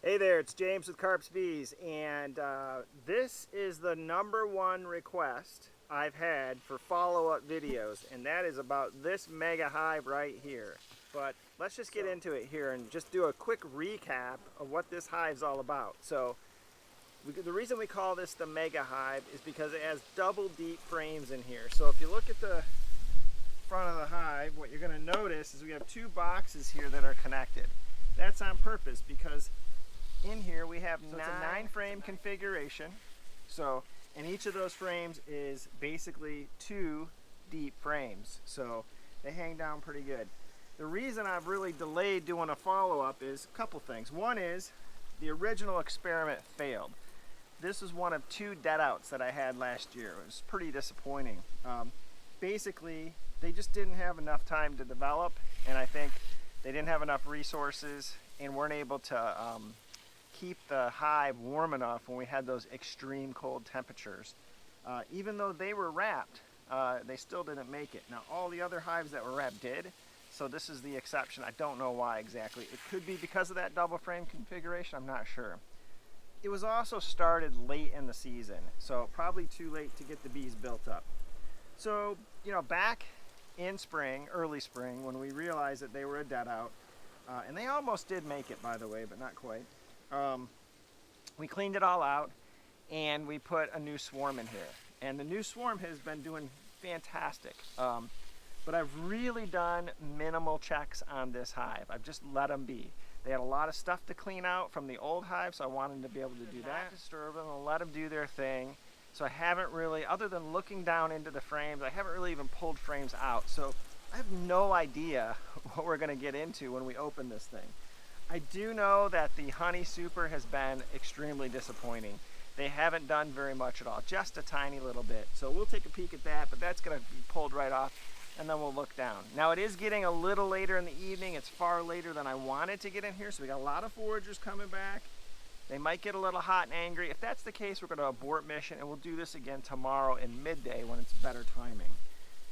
Hey there, it's James with Carps Bees, and this is the #1 request I've had for follow-up videos, and that is about this mega hive right here. But let's just get into it here and just do a quick recap of what this hive's all about. So the reason we call this the mega hive is because it has double deep frames in here. So if you look at the front of the hive, what you're going to notice is we have two boxes here that are connected. That's on purpose because in here we have it's a 9-frame configuration. So, and each of those frames is basically 2 deep frames. So they hang down pretty good. The reason I've really delayed doing a follow-up is a couple things. One is the original experiment failed. This is one of 2 dead outs that I had last year. It was pretty disappointing. Basically, they just didn't have enough time to develop, and I think they didn't have enough resources and weren't able to keep the hive warm enough when we had those extreme cold temperatures. Even though they were wrapped, they still didn't make it. Now all the other hives that were wrapped did, so this is the exception. I don't know why exactly. It could be because of that double frame configuration, I'm not sure. It was also started late in the season, so probably too late to get the bees built up. So, you know, back in spring, early spring, when we realized that they were a dead out, and they almost did make it, by the way, but not quite. We cleaned it all out and we put a new swarm in here, and the new swarm has been doing fantastic. But I've really done minimal checks on this hive. I've just let them be. They had a lot of stuff to clean out from the old hive, so I wanted to be able to do that. Disturb them and let them do their thing. So I haven't really, other than looking down into the frames, I haven't really even pulled frames out. So I have no idea what we're going to get into when we open this thing. I do know that the honey super has been extremely disappointing. They haven't done very much at all, just a tiny little bit. So we'll take a peek at that, but that's going to be pulled right off, and then we'll look down. Now it is getting a little later in the evening. It's far later than I wanted to get in here, so we got a lot of foragers coming back. They might get a little hot and angry. If that's the case, we're going to abort mission, and we'll do this again tomorrow in midday when it's better timing.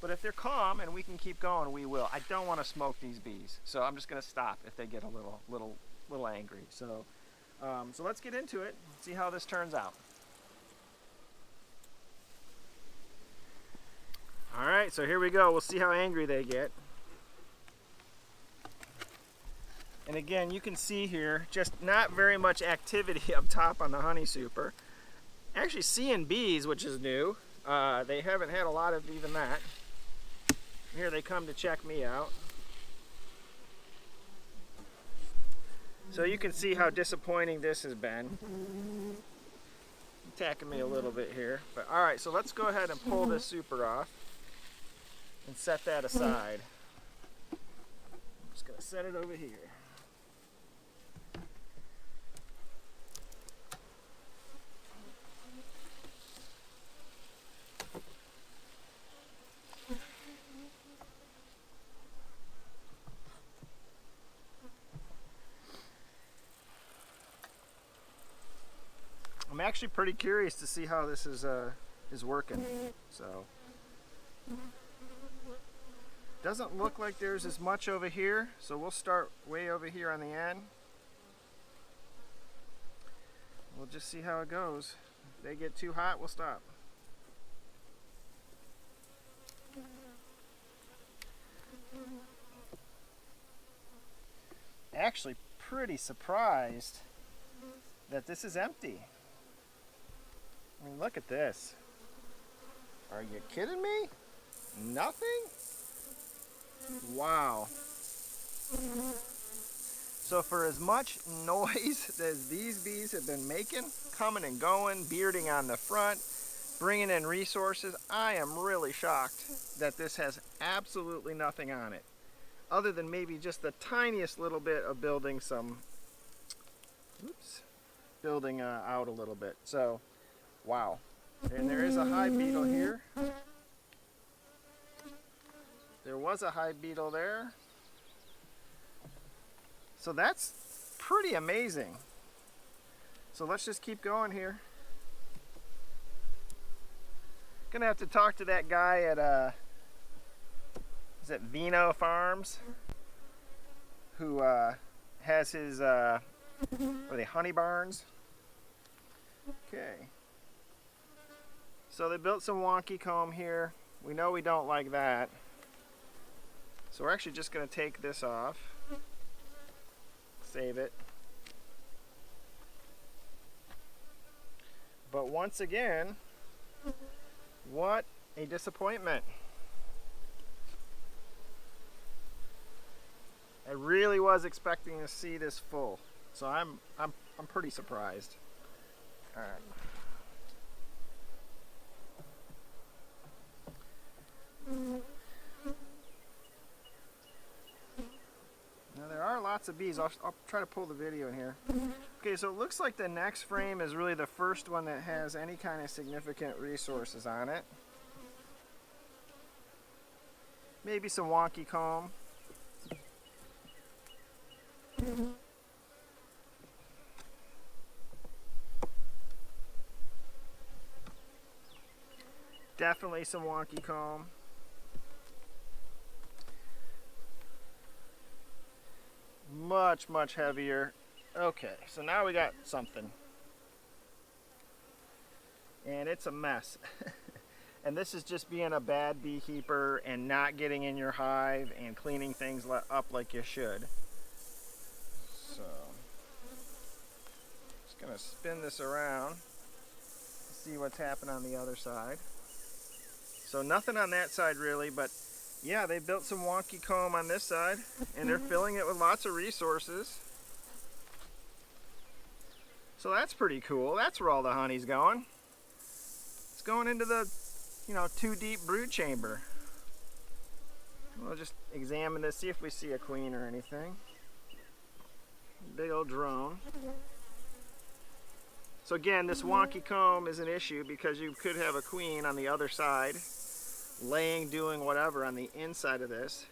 But if they're calm and we can keep going, we will. I don't want to smoke these bees, so I'm just going to stop if they get a little angry. So, so let's get into it and see how this turns out. All right, so here we go. We'll see how angry they get. And again, you can see here, just not very much activity up top on the honey super. Actually seeing bees, which is new. They haven't had a lot of even that. Here they come to check me out. So you can see how disappointing this has been. Attacking me a little bit here. But all right, so let's go ahead and pull this super off and set that aside. I'm just gonna set it over here. I'm actually pretty curious to see how this is working. So doesn't look like there's as much over here, so we'll start way over here on the end. We'll just see how it goes. If they get too hot, we'll stop. Actually pretty surprised that this is empty. I mean, look at this. Are you kidding me? Nothing? Wow. So for as much noise as these bees have been making, coming and going, bearding on the front, bringing in resources, I am really shocked that this has absolutely nothing on it, other than maybe just the tiniest little bit of building some, building out a little bit. So, wow. And there is a hive beetle here. There was a hive beetle there. So that's pretty amazing. So let's just keep going here. Gonna have to talk to that guy at is it Vino Farms, who has his Are they honey barns? Okay. So they built some wonky comb here. We know we don't like that. So we're actually just going to take this off. Save it. But once again, what a disappointment. I really was expecting to see this full. So I'm pretty surprised. All right. Now there are lots of bees. I'll try to pull the video in here. Okay, so it looks like the next frame is really the first one that has any kind of significant resources on it. Maybe some wonky comb. Definitely some wonky comb. Much heavier. Okay, so now we got something. And it's a mess. And this is just being a bad beekeeper and not getting in your hive and cleaning things up like you should. So, just gonna spin this around, see what's happening on the other side. So nothing on that side really, but yeah, they built some wonky comb on this side and they're filling it with lots of resources. So that's pretty cool. That's where all the honey's going. It's going into the, 2 deep brood chamber. We'll just examine this, see if we see a queen or anything. Big old drone. So again, this wonky comb is an issue because you could have a queen on the other side, laying, doing whatever on the inside of this.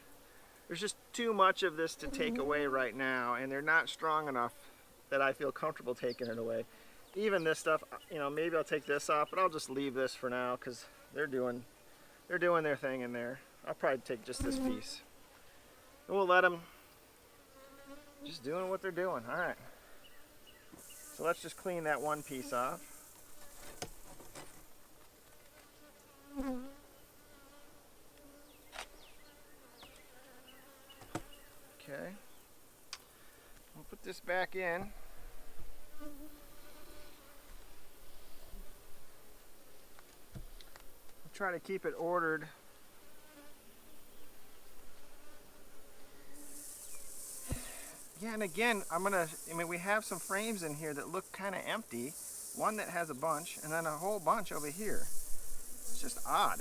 There's just too much of this to take away right now, and they're not strong enough that I feel comfortable taking it away. Even this stuff, maybe I'll take this off, but I'll just leave this for now because they're doing their thing in there. I'll probably take just this piece. And we'll let them just doing what they're doing. All right. So let's just clean that one piece off. Okay. We'll put this back in. Try to keep it ordered. Yeah, and again, we have some frames in here that look kind of empty. One that has a bunch, and then a whole bunch over here. It's just odd.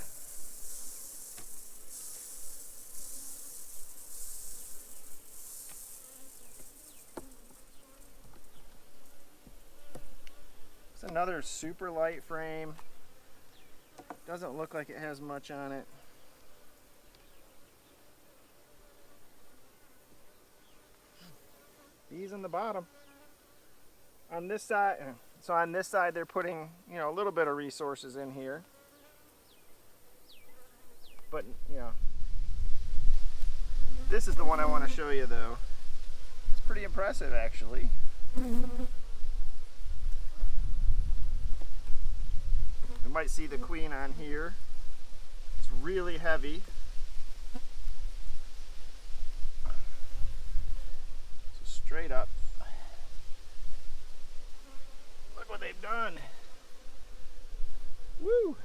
It's another super light frame. Doesn't look like it has much on it. Bees in the bottom. On this side, so on this side they're putting, a little bit of resources in here. But, this is the one I want to show you though. It's pretty impressive actually. You might see the queen on here. It's really heavy. So straight up. Look what they've done. Woo!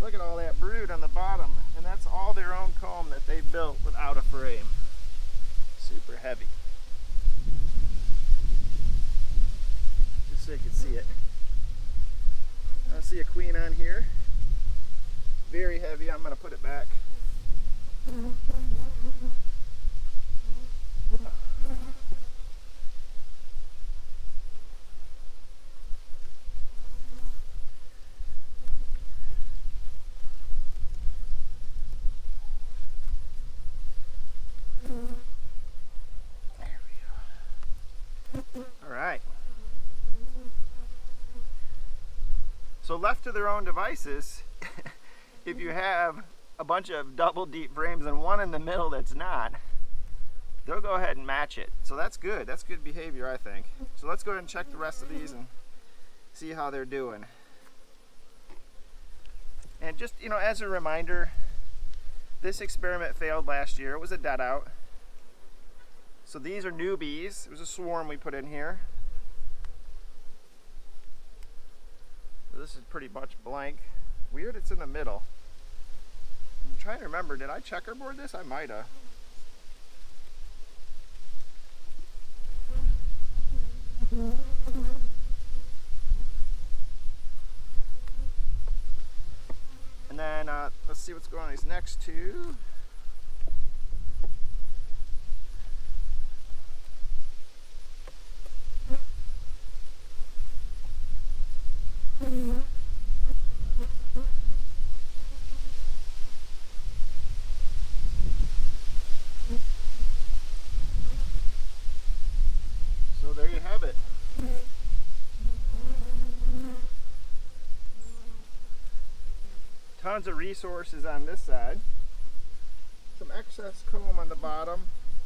Look at all that brood on the bottom. And that's all their own comb that they built without a frame. Super heavy. So you can see it. I see a queen on here. Very heavy. I'm going to put it back. There we go. All right. So left to their own devices, if you have a bunch of double deep frames and one in the middle that's not, they'll go ahead and match it. So that's good. That's good behavior, I think. So let's go ahead and check the rest of these and see how they're doing. And just, you know, as a reminder, this experiment failed last year. It was a dead out. So these are newbies. It was a swarm we put in here. So this is pretty much blank. Weird it's in the middle. I'm trying to remember, did I checkerboard this? I might have. And then let's see what's going on these next two. So there you have it. Tons of resources on this side. Some excess comb on the bottom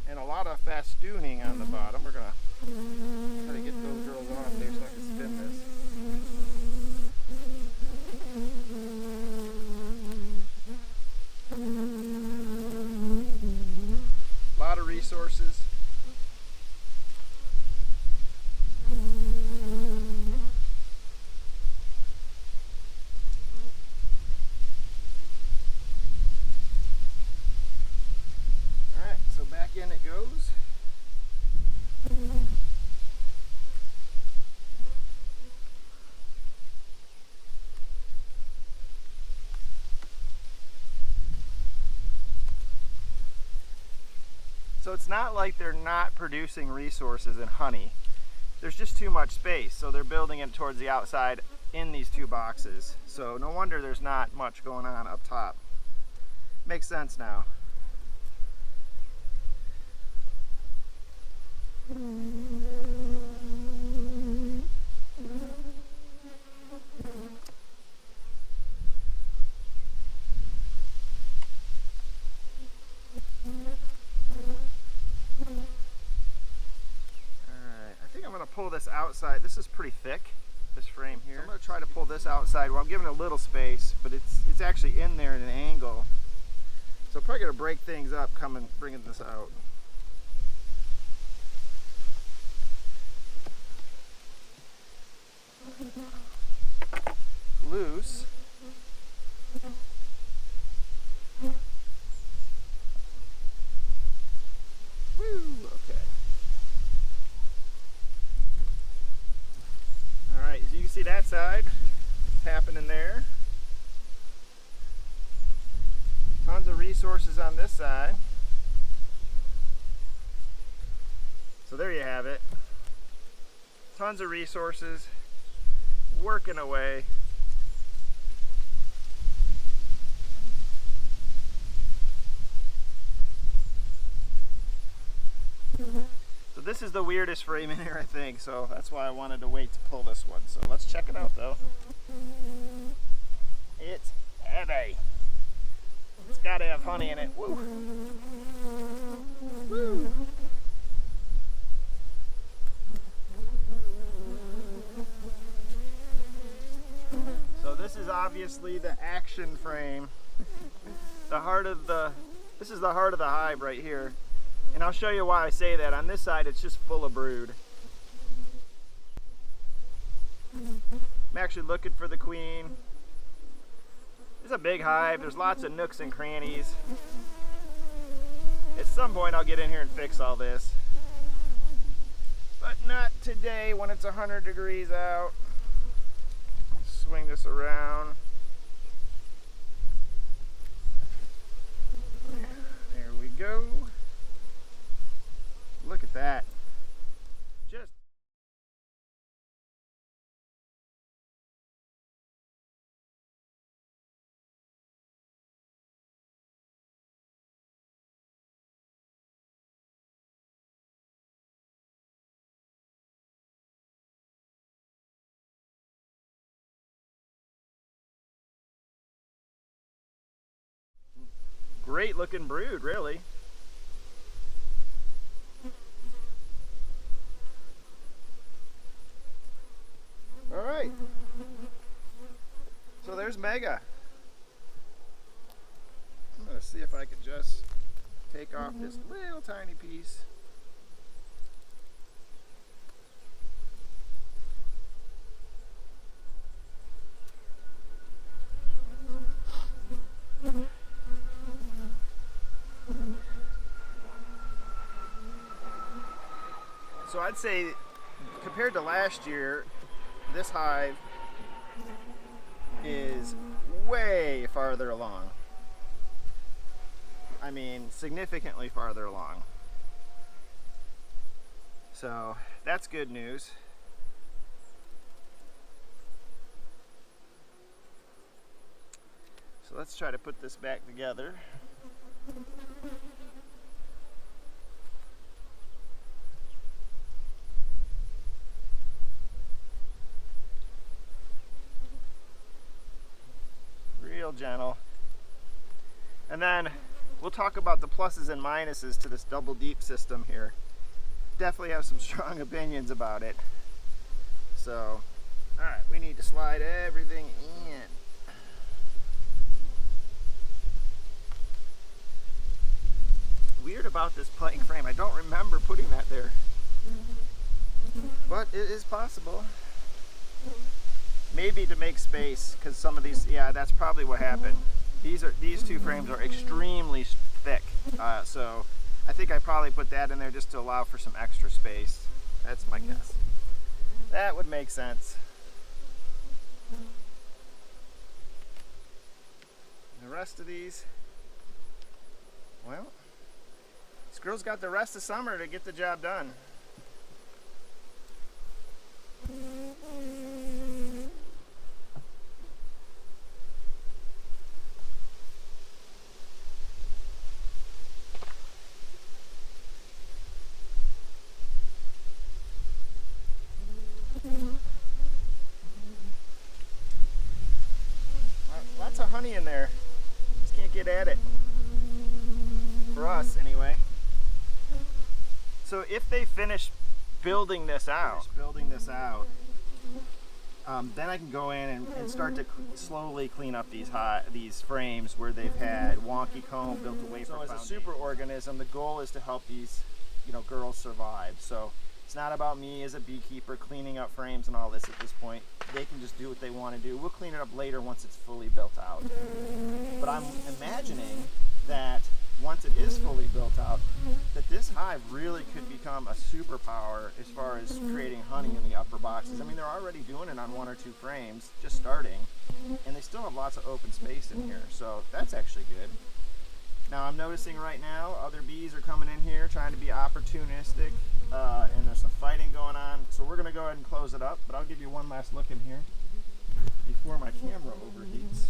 and a lot of festooning on the bottom. We're gonna try to get those girls off there so I can spin this. A lot of resources. Alright, so back in it goes. So it's not like they're not producing resources in honey. There's just too much space, so they're building it towards the outside in these two boxes. So no wonder there's not much going on up top. Makes sense now. Pull this outside. This is pretty thick, this frame here. So I'm going to try to pull this outside. Well, I'm giving it a little space, but it's actually in there at an angle. So I'm probably going to break things up bringing this out. Loose. Woo, okay. Alright, so you can see that side happening there. Tons of resources on this side. So there you have it. Tons of resources working away. So this is the weirdest frame in here, I think, so that's why I wanted to wait to pull this one. So let's check it out though. It's heavy. It's got to have honey in it. Woo. Woo. So this is obviously the action frame. This is the heart of the hive right here. And I'll show you why I say that. On this side, it's just full of brood. I'm actually looking for the queen. It's a big hive. There's lots of nooks and crannies. At some point, I'll get in here and fix all this. But not today when it's 100 degrees out. Let's swing this around. There we go. Look at that. Just great looking brood, really. All right. So there's Mega. I'm gonna see if I can just take off this little tiny piece. So I'd say compared to last year, this hive is way farther along. I mean, significantly farther along. So that's good news. So let's try to put this back together. Real gentle. And then we'll talk about the pluses and minuses to this double deep system here. Definitely have some strong opinions about it. So, alright, we need to slide everything in. Weird about this plank frame, I don't remember putting that there. But it is possible. Maybe to make space, because some of these, yeah, that's probably what happened. These two frames are extremely thick, so I think I probably put that in there just to allow for some extra space. That's my guess. That would make sense. The rest of these, well, this girl's got the rest of summer to get the job done. Lots of honey in there. Just can't get at it. For us, anyway. So if they finish building this out, then I can go in and start to slowly clean up these frames where they've had wonky comb built away from foundation. So as a super organism, the goal is to help these, girls survive. So it's not about me as a beekeeper cleaning up frames and all this at this point. They can just do what they want to do. We'll clean it up later once it's fully built out. But I'm imagining that once it is fully built out, that this hive really could become a superpower as far as creating honey in the upper boxes. I mean, they're already doing it on 1 or 2 frames, just starting, and they still have lots of open space in here, so that's actually good. Now I'm noticing right now other bees are coming in here trying to be opportunistic, and there's some fighting going on, so we're going to go ahead and close it up, but I'll give you one last look in here before my camera overheats.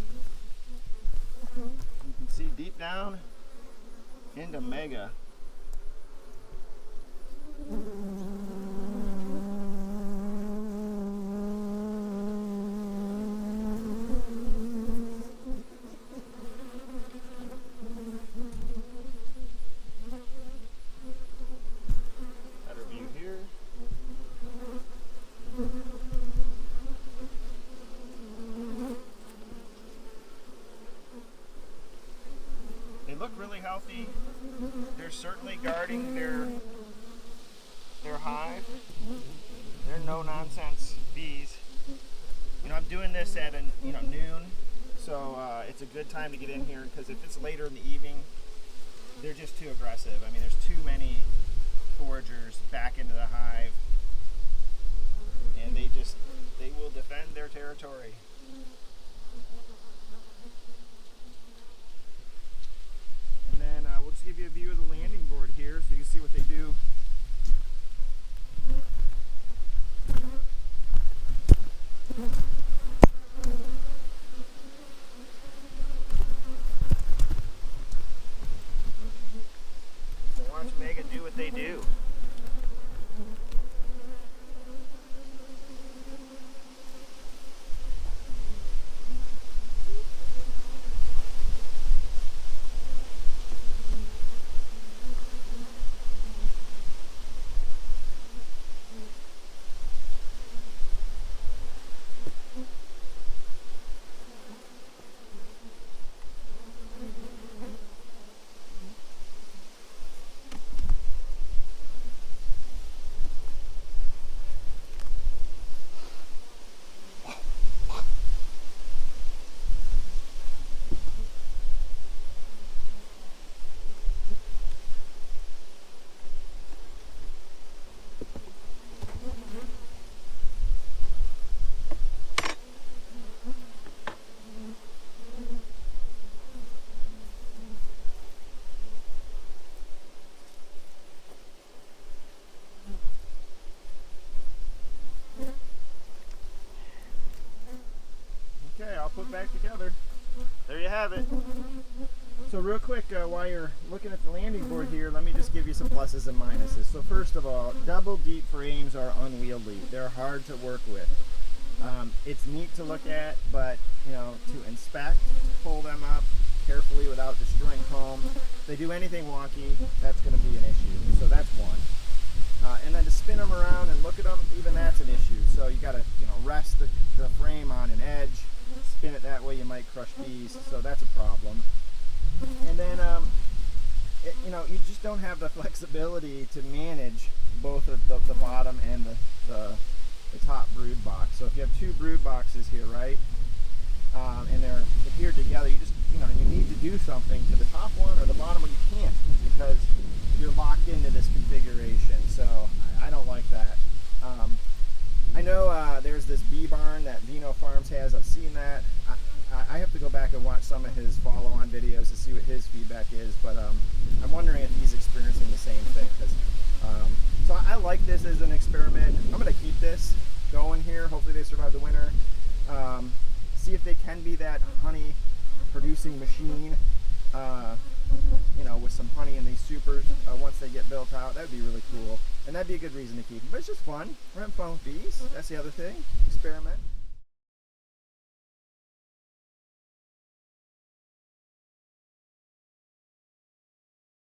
You can see deep down into Mega. Better view here. They look really healthy. They're certainly guarding their hive. They're no-nonsense bees. I'm doing this at noon, so it's a good time to get in here, because if it's later in the evening, they're just too aggressive. I mean, there's too many foragers back into the hive, and they will defend their territory. And then we'll just give you a view of the landing board here so you can see what they do. Watch Mega do what they do. back together. There you have it. So real quick, while you're looking at the landing board here, let me just give you some pluses and minuses. So first of all, double deep frames are unwieldy. They're hard to work with. It's neat to look at, but to inspect, to pull them up carefully without destroying chrome. If they do anything wonky, that's going to be an issue. So that's one. And then to spin them around and look at them, even that's an issue. So you got to rest the frame on an edge, spin it that way, you might crush bees. So that's a problem. And then you just don't have the flexibility to manage both of the bottom and the top brood box. So if you have two brood boxes here, right, and they're adhered together, you just you need to do something to the top one or the bottom one. You can't, because you're locked into this configuration. So I don't like that. I know there's this bee barn that Vino Farms has. I've seen that. I have to go back and watch some of his follow-on videos to see what his feedback is, but I'm wondering if he's experiencing the same thing. So I like this as an experiment. I'm going to keep this going here. Hopefully they survive the winter. See if they can be that honey producing machine, with some honey in these supers once they get built out. That would be really cool, and that'd be a good reason to keep them. But it's just fun. We're having fun with bees. That's the other thing. Experiment.